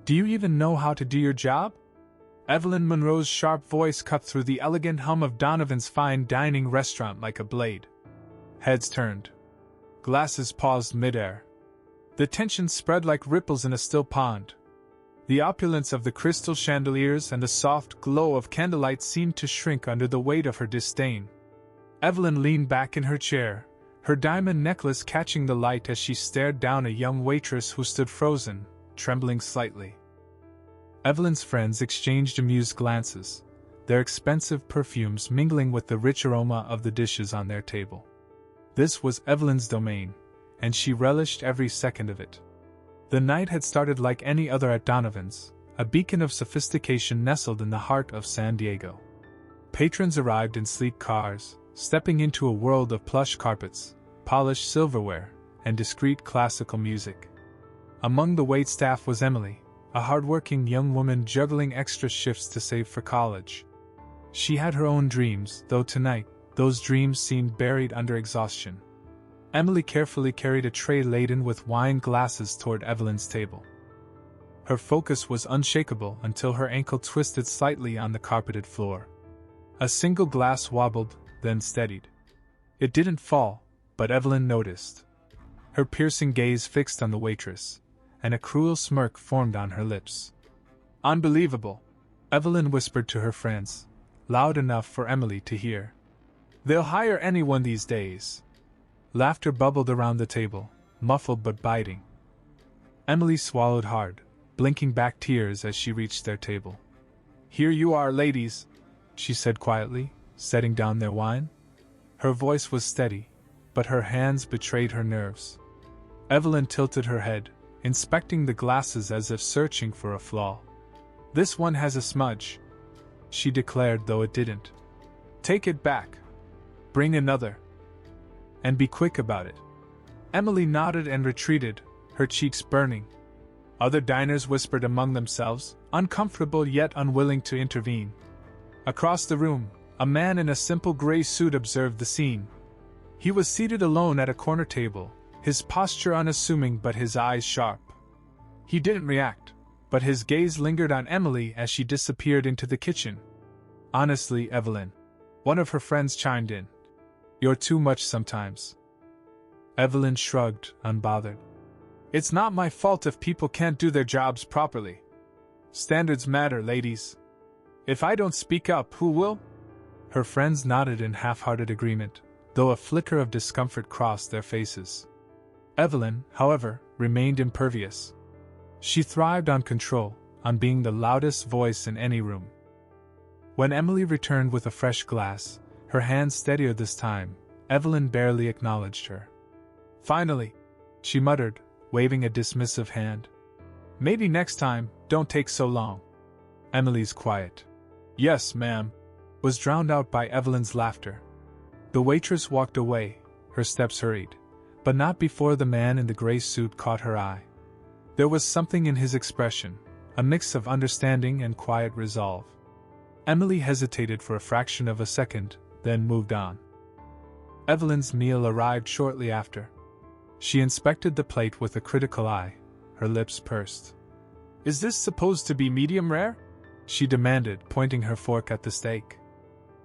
Do you even know how to do your job? Evelyn Monroe's sharp voice cut through the elegant hum of Donovan's fine dining restaurant like a blade. Heads turned. Glasses paused midair. The tension spread like ripples in a still pond. The opulence of the crystal chandeliers and the soft glow of candlelight seemed to shrink under the weight of her disdain. Evelyn leaned back in her chair, her diamond necklace catching the light as she stared down a young waitress who stood frozen, trembling slightly. Evelyn's friends exchanged amused glances, their expensive perfumes mingling with the rich aroma of the dishes on their table. This was Evelyn's domain, and she relished every second of it. The night had started like any other at Donovan's, a beacon of sophistication nestled in the heart of San Diego. Patrons arrived in sleek cars, stepping into a world of plush carpets, polished silverware, and discreet classical music. Among the waitstaff was Emily, a hardworking young woman juggling extra shifts to save for college. She had her own dreams, though tonight, those dreams seemed buried under exhaustion. Emily carefully carried a tray laden with wine glasses toward Evelyn's table. Her focus was unshakable until her ankle twisted slightly on the carpeted floor. A single glass wobbled, then steadied. It didn't fall, but Evelyn noticed. Her piercing gaze fixed on the waitress, and a cruel smirk formed on her lips. "Unbelievable," Evelyn whispered to her friends, loud enough for Emily to hear. "They'll hire anyone these days." Laughter bubbled around the table, muffled but biting. Emily swallowed hard, blinking back tears as she reached their table. "Here you are, ladies," she said quietly, setting down their wine. Her voice was steady, but her hands betrayed her nerves. Evelyn tilted her head, inspecting the glasses as if searching for a flaw. "This one has a smudge," she declared, though it didn't. "Take it back. Bring another. And be quick about it." Emily nodded and retreated, her cheeks burning. Other diners whispered among themselves, uncomfortable yet unwilling to intervene. Across the room, a man in a simple gray suit observed the scene. He was seated alone at a corner table, his posture unassuming but his eyes sharp. He didn't react, but his gaze lingered on Emily as she disappeared into the kitchen. "Honestly, Evelyn," one of her friends chimed in, "you're too much sometimes." Evelyn shrugged, unbothered. "It's not my fault if people can't do their jobs properly. Standards matter, ladies. If I don't speak up, who will?" Her friends nodded in half-hearted agreement, though a flicker of discomfort crossed their faces. Evelyn, however, remained impervious. She thrived on control, on being the loudest voice in any room. When Emily returned with a fresh glass, her hand steadier this time, Evelyn barely acknowledged her. "Finally," she muttered, waving a dismissive hand. "Maybe next time, don't take so long." Emily's quiet "Yes, ma'am," was drowned out by Evelyn's laughter. The waitress walked away, her steps hurried, but not before the man in the gray suit caught her eye. There was something in his expression, a mix of understanding and quiet resolve. Emily hesitated for a fraction of a second, then moved on. Evelyn's meal arrived shortly after. She inspected the plate with a critical eye, her lips pursed. "Is this supposed to be medium rare?" she demanded, pointing her fork at the steak.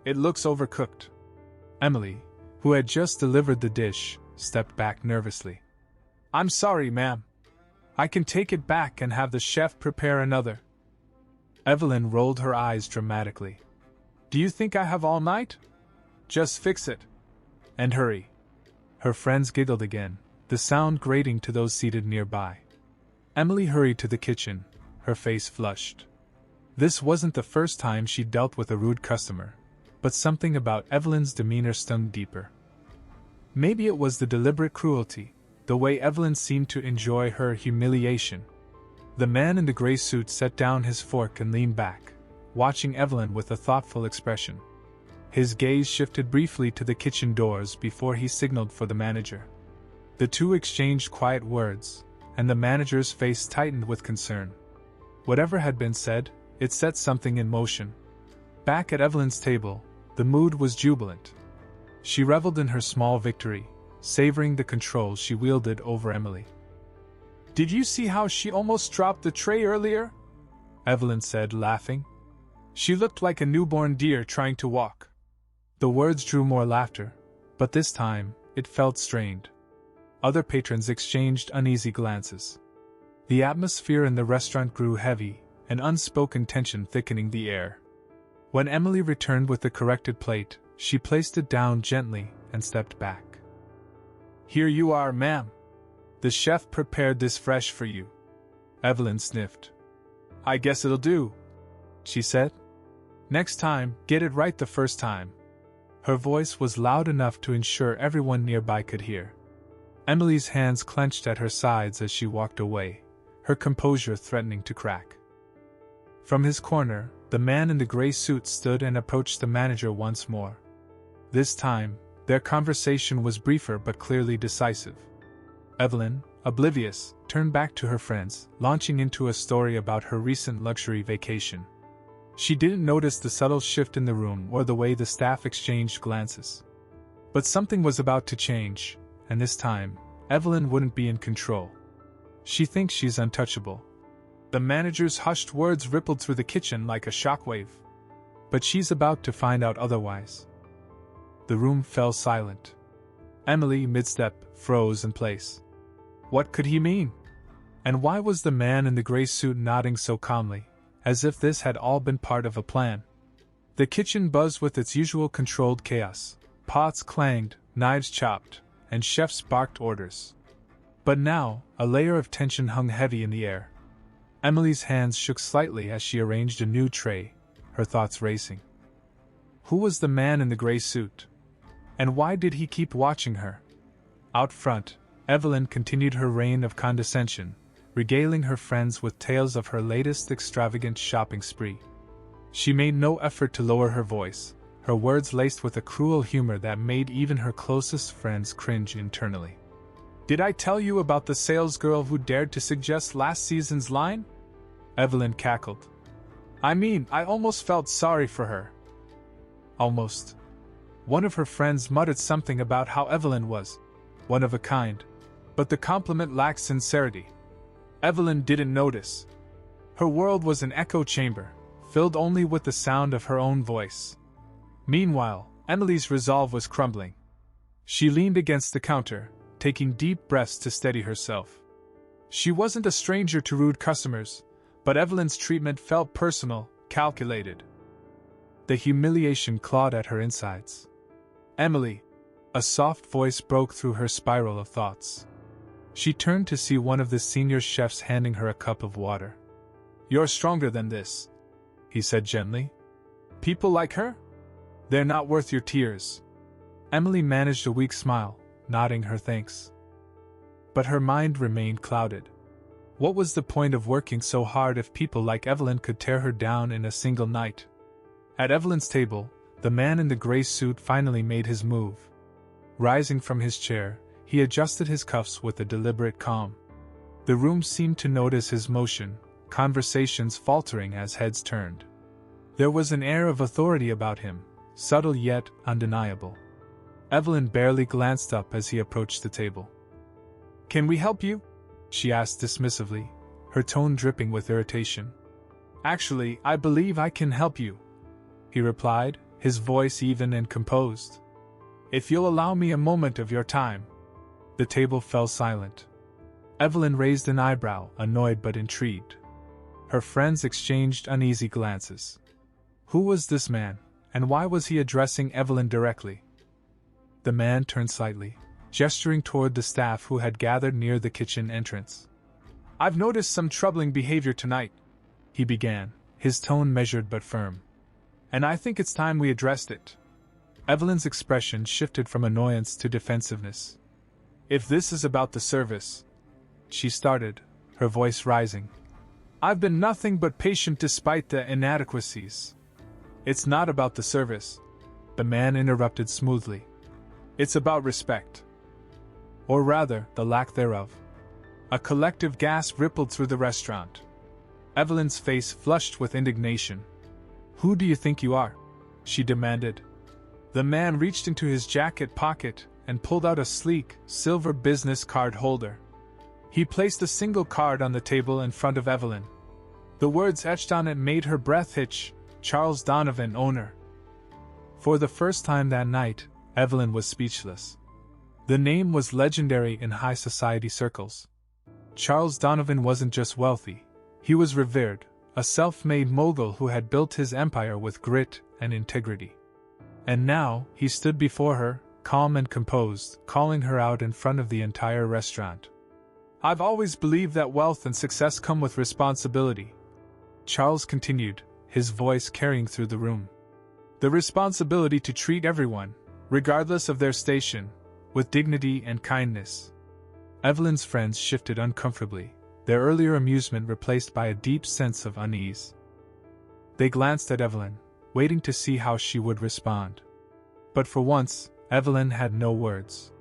"It looks overcooked." Emily, who had just delivered the dish, stepped back nervously. "I'm sorry, ma'am. I can take it back and have the chef prepare another." Evelyn rolled her eyes dramatically. "Do you think I have all night? Just fix it. And hurry." Her friends giggled again, the sound grating to those seated nearby. Emily hurried to the kitchen, her face flushed. This wasn't the first time she'd dealt with a rude customer, but something about Evelyn's demeanor stung deeper. Maybe it was the deliberate cruelty, the way Evelyn seemed to enjoy her humiliation. The man in the gray suit set down his fork and leaned back, watching Evelyn with a thoughtful expression. His gaze shifted briefly to the kitchen doors before he signaled for the manager. The two exchanged quiet words, and the manager's face tightened with concern. Whatever had been said, it set something in motion. Back at Evelyn's table, the mood was jubilant. She reveled in her small victory, savoring the control she wielded over Emily. Did you see how she almost dropped the tray earlier? Evelyn said, laughing. She looked like a newborn deer trying to walk. The words drew more laughter, but this time, it felt strained. Other patrons exchanged uneasy glances. The atmosphere in the restaurant grew heavy, an unspoken tension thickening the air. When Emily returned with the corrected plate, she placed it down gently and stepped back. Here you are, ma'am. The chef prepared this fresh for you. Evelyn sniffed. I guess it'll do, she said. Next time, get it right the first time. Her voice was loud enough to ensure everyone nearby could hear. Emily's hands clenched at her sides as she walked away, her composure threatening to crack. From his corner, the man in the gray suit stood and approached the manager once more. This time, their conversation was briefer but clearly decisive. Evelyn, oblivious, turned back to her friends, launching into a story about her recent luxury vacation. She didn't notice the subtle shift in the room or the way the staff exchanged glances. But something was about to change, and this time, Evelyn wouldn't be in control. She thinks she's untouchable. The manager's hushed words rippled through the kitchen like a shockwave. But she's about to find out otherwise. The room fell silent. Emily, mid-step, froze in place. What could he mean? And why was the man in the gray suit nodding so calmly, as if this had all been part of a plan? The kitchen buzzed with its usual controlled chaos. Pots clanged, knives chopped, and chefs barked orders. But now, a layer of tension hung heavy in the air. Emily's hands shook slightly as she arranged a new tray, her thoughts racing. Who was the man in the gray suit? And why did he keep watching her? Out front, Evelyn continued her reign of condescension, regaling her friends with tales of her latest extravagant shopping spree. She made no effort to lower her voice, her words laced with a cruel humor that made even her closest friends cringe internally. Did I tell you about the salesgirl who dared to suggest last season's line? Evelyn cackled. I mean, I almost felt sorry for her. Almost. One of her friends muttered something about how Evelyn was one of a kind, but the compliment lacked sincerity. Evelyn didn't notice. Her world was an echo chamber, filled only with the sound of her own voice. Meanwhile, Emily's resolve was crumbling. She leaned against the counter, taking deep breaths to steady herself. She wasn't a stranger to rude customers, but Evelyn's treatment felt personal, calculated. The humiliation clawed at her insides. Emily, a soft voice broke through her spiral of thoughts. She turned to see one of the senior chefs handing her a cup of water. You're stronger than this, he said gently. People like her? They're not worth your tears. Emily managed a weak smile, nodding her thanks. But her mind remained clouded. What was the point of working so hard if people like Evelyn could tear her down in a single night? At Evelyn's table, the man in the gray suit finally made his move. Rising from his chair, he adjusted his cuffs with a deliberate calm. The room seemed to notice his motion, conversations faltering as heads turned. There was an air of authority about him, subtle yet undeniable. Evelyn barely glanced up as he approached the table. Can we help you? She asked dismissively, her tone dripping with irritation. Actually, I believe I can help you, he replied, his voice even and composed. If you'll allow me a moment of your time. The table fell silent. Evelyn raised an eyebrow, annoyed but intrigued. Her friends exchanged uneasy glances. Who was this man, and why was he addressing Evelyn directly? The man turned slightly, gesturing toward the staff who had gathered near the kitchen entrance. I've noticed some troubling behavior tonight, he began, his tone measured but firm. And I think it's time we addressed it. Evelyn's expression shifted from annoyance to defensiveness. If this is about the service, she started, her voice rising. I've been nothing but patient despite the inadequacies. It's not about the service, the man interrupted smoothly. It's about respect. Or rather, the lack thereof. A collective gasp rippled through the restaurant. Evelyn's face flushed with indignation. Who do you think you are? She demanded. The man reached into his jacket pocket and pulled out a sleek, silver business card holder. He placed a single card on the table in front of Evelyn. The words etched on it made her breath hitch, Charles Donovan, owner. For the first time that night, Evelyn was speechless. The name was legendary in high society circles. Charles Donovan wasn't just wealthy, he was revered, a self-made mogul who had built his empire with grit and integrity. And now, he stood before her, calm and composed, calling her out in front of the entire restaurant. "I've always believed that wealth and success come with responsibility," Charles continued, his voice carrying through the room. "The responsibility to treat everyone, regardless of their station, with dignity and kindness." Evelyn's friends shifted uncomfortably, their earlier amusement replaced by a deep sense of unease. They glanced at Evelyn, waiting to see how she would respond. But for once, Evelyn had no words.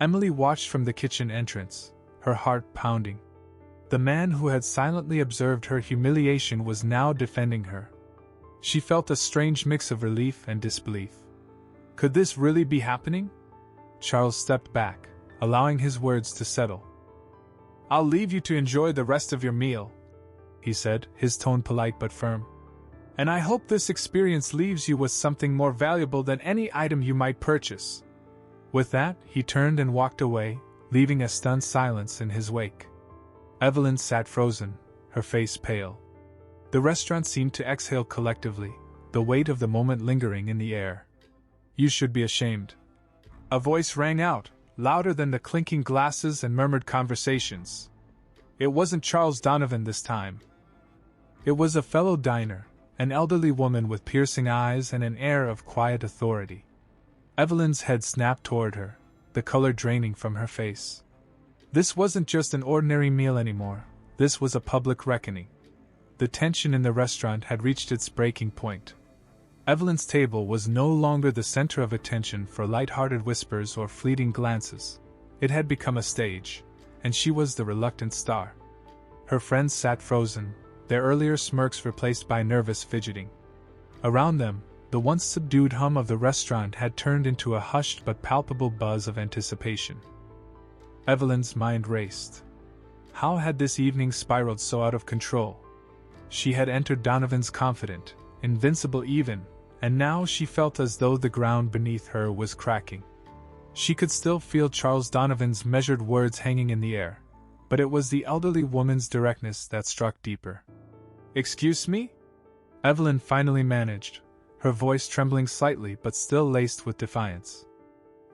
Emily watched from the kitchen entrance, her heart pounding. The man who had silently observed her humiliation was now defending her. She felt a strange mix of relief and disbelief. Could this really be happening? Charles stepped back, allowing his words to settle. "I'll leave you to enjoy the rest of your meal," he said, his tone polite but firm. "And I hope this experience leaves you with something more valuable than any item you might purchase." With that, he turned and walked away, leaving a stunned silence in his wake. Evelyn sat frozen, her face pale. The restaurant seemed to exhale collectively, the weight of the moment lingering in the air. "You should be ashamed." A voice rang out, louder than the clinking glasses and murmured conversations. It wasn't Charles Donovan this time. It was a fellow diner, an elderly woman with piercing eyes and an air of quiet authority. Evelyn's head snapped toward her, the color draining from her face. This wasn't just an ordinary meal anymore, this was a public reckoning. The tension in the restaurant had reached its breaking point. Evelyn's table was no longer the center of attention for light-hearted whispers or fleeting glances. It had become a stage, and she was the reluctant star. Her friends sat frozen, their earlier smirks replaced by nervous fidgeting. Around them, the once subdued hum of the restaurant had turned into a hushed but palpable buzz of anticipation. Evelyn's mind raced. How had this evening spiraled so out of control? She had entered Donovan's confident, invincible even, and now she felt as though the ground beneath her was cracking. She could still feel Charles Donovan's measured words hanging in the air, but it was the elderly woman's directness that struck deeper. "Excuse me?" Evelyn finally managed, her voice trembling slightly but still laced with defiance.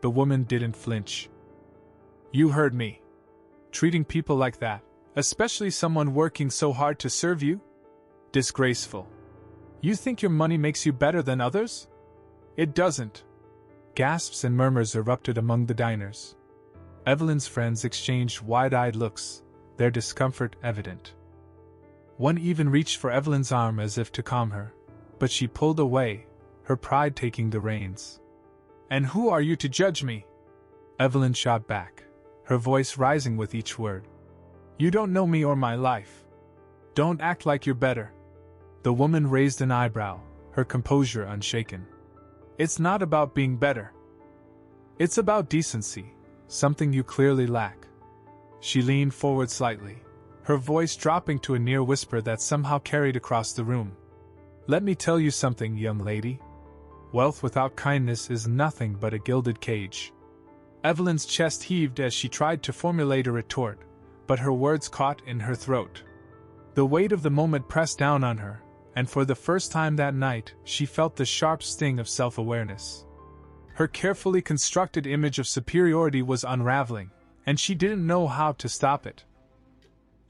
The woman didn't flinch. "You heard me. Treating people like that, especially someone working so hard to serve you? Disgraceful. You think your money makes you better than others? It doesn't." Gasps and murmurs erupted among the diners. Evelyn's friends exchanged wide-eyed looks, their discomfort evident. One even reached for Evelyn's arm as if to calm her, but she pulled away, her pride taking the reins. "And who are you to judge me?" Evelyn shot back, her voice rising with each word. "You don't know me or my life. Don't act like you're better." The woman raised an eyebrow, her composure unshaken. "It's not about being better. It's about decency, something you clearly lack." She leaned forward slightly, her voice dropping to a near whisper that somehow carried across the room. "Let me tell you something, young lady. Wealth without kindness is nothing but a gilded cage." Evelyn's chest heaved as she tried to formulate a retort, but her words caught in her throat. The weight of the moment pressed down on her, and for the first time that night, she felt the sharp sting of self-awareness. Her carefully constructed image of superiority was unraveling, and she didn't know how to stop it.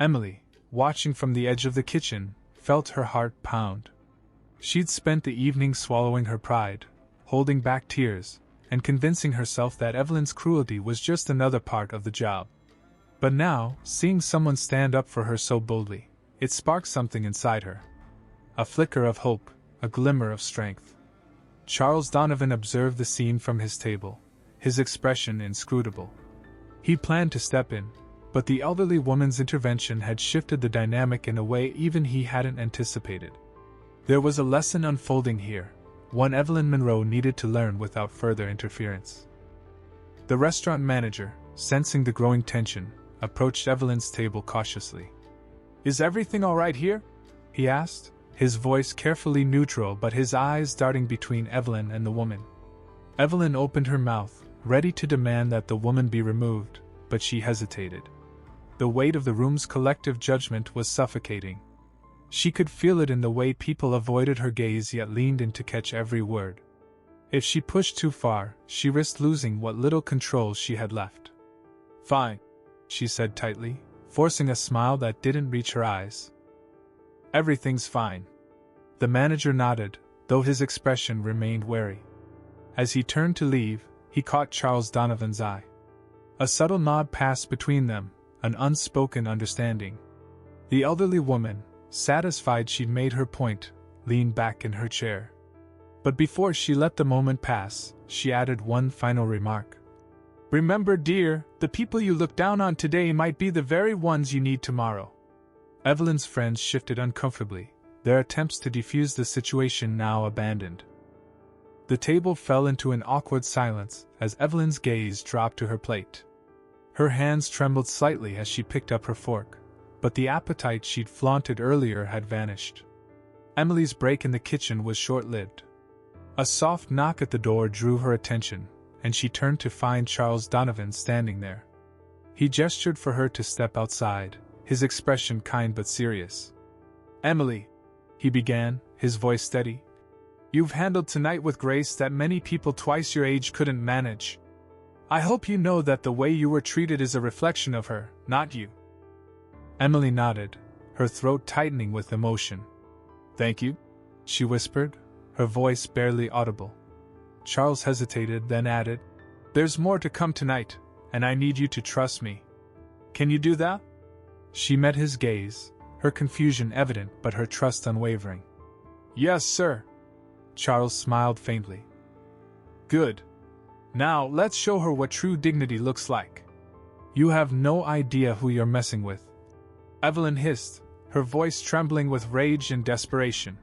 Emily, watching from the edge of the kitchen, felt her heart pound. She'd spent the evening swallowing her pride, holding back tears, and convincing herself that Evelyn's cruelty was just another part of the job. But now, seeing someone stand up for her so boldly, it sparked something inside her. A flicker of hope, a glimmer of strength. Charles Donovan observed the scene from his table, his expression inscrutable. He planned to step in, but the elderly woman's intervention had shifted the dynamic in a way even he hadn't anticipated. There was a lesson unfolding here, one Evelyn Monroe needed to learn without further interference. The restaurant manager, sensing the growing tension, approached Evelyn's table cautiously. "Is everything all right here?" he asked, his voice carefully neutral but his eyes darting between Evelyn and the woman. Evelyn opened her mouth, ready to demand that the woman be removed, but she hesitated. The weight of the room's collective judgment was suffocating. She could feel it in the way people avoided her gaze yet leaned in to catch every word. If she pushed too far, she risked losing what little control she had left. "Fine," she said tightly, forcing a smile that didn't reach her eyes. "Everything's fine." The manager nodded, though his expression remained wary. As he turned to leave, he caught Charles Donovan's eye. A subtle nod passed between them, an unspoken understanding. The elderly woman, satisfied she'd made her point, leaned back in her chair. But before she let the moment pass, she added one final remark. "Remember, dear, the people you look down on today might be the very ones you need tomorrow." Evelyn's friends shifted uncomfortably, their attempts to defuse the situation now abandoned. The table fell into an awkward silence as Evelyn's gaze dropped to her plate. Her hands trembled slightly as she picked up her fork, but the appetite she'd flaunted earlier had vanished. Emily's break in the kitchen was short-lived. A soft knock at the door drew her attention, and she turned to find Charles Donovan standing there. He gestured for her to step outside, his expression kind but serious. "Emily," he began, his voice steady, "you've handled tonight with grace that many people twice your age couldn't manage. I hope you know that the way you were treated is a reflection of her, not you." Emily nodded, her throat tightening with emotion. "Thank you," she whispered, her voice barely audible. Charles hesitated, then added, "There's more to come tonight, and I need you to trust me. Can you do that?" She met his gaze, her confusion evident but her trust unwavering. "Yes, sir." Charles smiled faintly. "Good. Now, let's show her what true dignity looks like. You have no idea who you're messing with," Evelyn hissed, her voice trembling with rage and desperation.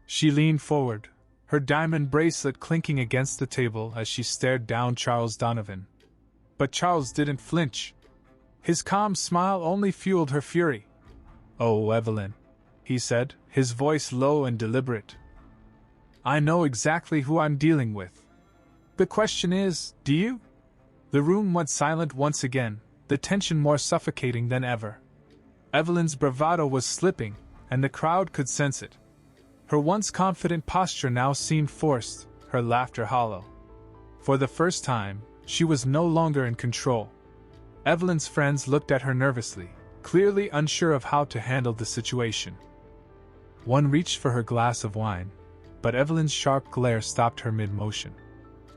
She leaned forward, her diamond bracelet clinking against the table as she stared down Charles Donovan. But Charles didn't flinch. His calm smile only fueled her fury. "Oh, Evelyn," he said, his voice low and deliberate. "I know exactly who I'm dealing with. The question is, do you?" The room went silent once again, the tension more suffocating than ever. Evelyn's bravado was slipping, and the crowd could sense it. Her once confident posture now seemed forced, her laughter hollow. For the first time, she was no longer in control. Evelyn's friends looked at her nervously, clearly unsure of how to handle the situation. One reached for her glass of wine, but Evelyn's sharp glare stopped her mid-motion.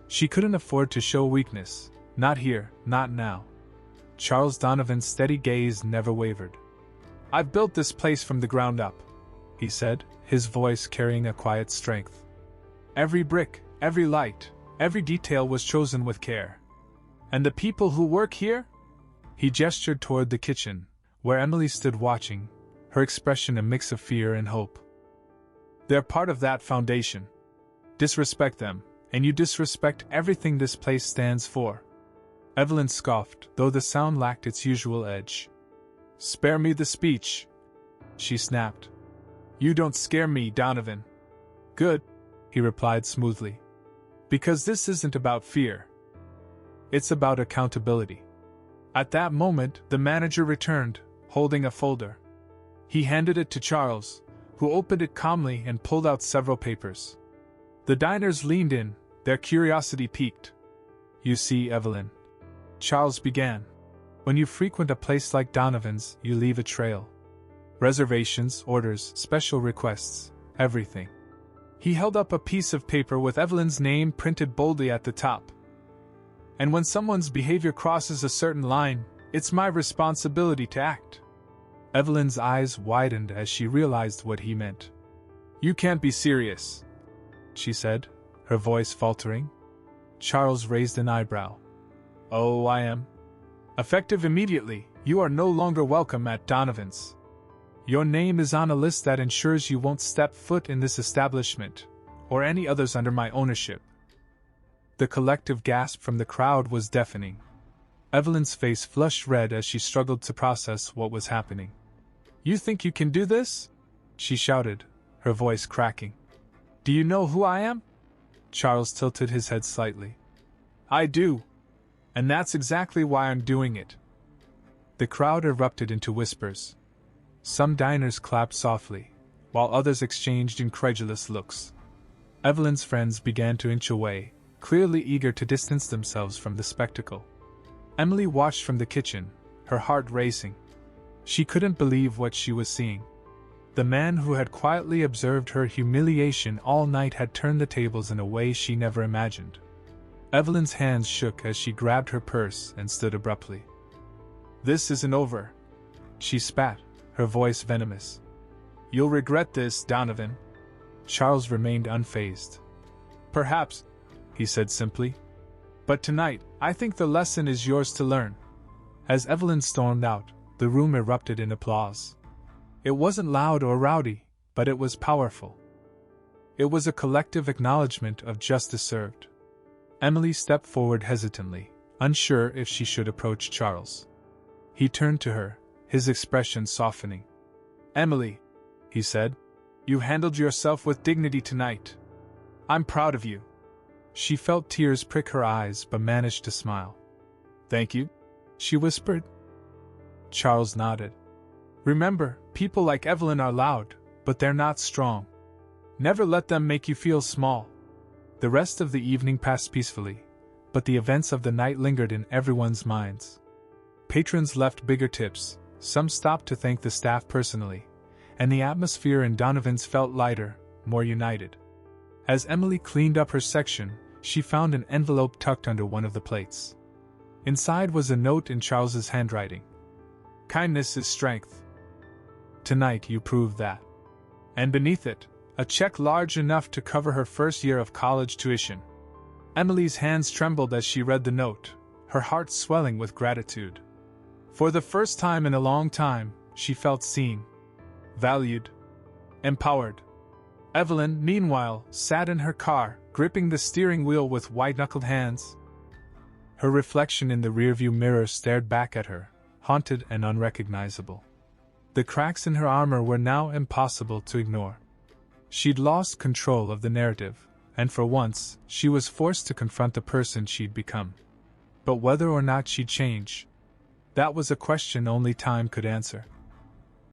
She couldn't afford to show weakness, not here, not now. Charles Donovan's steady gaze never wavered. "I've built this place from the ground up," he said, his voice carrying a quiet strength. "Every brick, every light, every detail was chosen with care. And the people who work here?" He gestured toward the kitchen, where Emily stood watching, her expression a mix of fear and hope. "They're part of that foundation. Disrespect them, and you disrespect everything this place stands for." Evelyn scoffed, though the sound lacked its usual edge. "Spare me the speech," she snapped. "You don't scare me, Donovan." "Good," he replied smoothly. "Because this isn't about fear. It's about accountability." At that moment, the manager returned, holding a folder. He handed it to Charles, who opened it calmly and pulled out several papers. The diners leaned in, their curiosity piqued. "You see, Evelyn," Charles began, "when you frequent a place like Donovan's, you leave a trail. Reservations, orders, special requests, everything." He held up a piece of paper with Evelyn's name printed boldly at the top. "And when someone's behavior crosses a certain line, it's my responsibility to act." Evelyn's eyes widened as she realized what he meant. "You can't be serious," she said, her voice faltering. Charles raised an eyebrow. "Oh, I am. Effective immediately, you are no longer welcome at Donovan's. Your name is on a list that ensures you won't step foot in this establishment, or any others under my ownership." The collective gasp from the crowd was deafening. Evelyn's face flushed red as she struggled to process what was happening. "You think you can do this?" she shouted, her voice cracking. "Do you know who I am?" Charles tilted his head slightly. "I do. And that's exactly why I'm doing it." The crowd erupted into whispers. Some diners clapped softly, while others exchanged incredulous looks. Evelyn's friends began to inch away, clearly eager to distance themselves from the spectacle. Emily watched from the kitchen, her heart racing. She couldn't believe what she was seeing. The man who had quietly observed her humiliation all night had turned the tables in a way she never imagined. Evelyn's hands shook as she grabbed her purse and stood abruptly. "This isn't over," she spat, her voice venomous. "You'll regret this, Donovan." Charles remained unfazed. "Perhaps," he said simply. "But tonight, I think the lesson is yours to learn." As Evelyn stormed out, the room erupted in applause. It wasn't loud or rowdy, but it was powerful. It was a collective acknowledgement of justice served. Emily stepped forward hesitantly, unsure if she should approach Charles. He turned to her, his expression softening. "Emily," he said, "you handled yourself with dignity tonight. I'm proud of you." She felt tears prick her eyes but managed to smile. "Thank you," she whispered. Charles nodded. "Remember, people like Evelyn are loud, but they're not strong. Never let them make you feel small." The rest of the evening passed peacefully, but the events of the night lingered in everyone's minds. Patrons left bigger tips, some stopped to thank the staff personally, and the atmosphere in Donovan's felt lighter, more united. As Emily cleaned up her section, she found an envelope tucked under one of the plates. Inside was a note in Charles's handwriting. "Kindness is strength. Tonight you proved that." And beneath it, a check large enough to cover her first year of college tuition. Emily's hands trembled as she read the note, her heart swelling with gratitude. For the first time in a long time, she felt seen, valued, empowered. Evelyn, meanwhile, sat in her car, gripping the steering wheel with white-knuckled hands. Her reflection in the rearview mirror stared back at her, haunted and unrecognizable. The cracks in her armor were now impossible to ignore. She'd lost control of the narrative, and for once, she was forced to confront the person she'd become. But whether or not she'd change, that was a question only time could answer.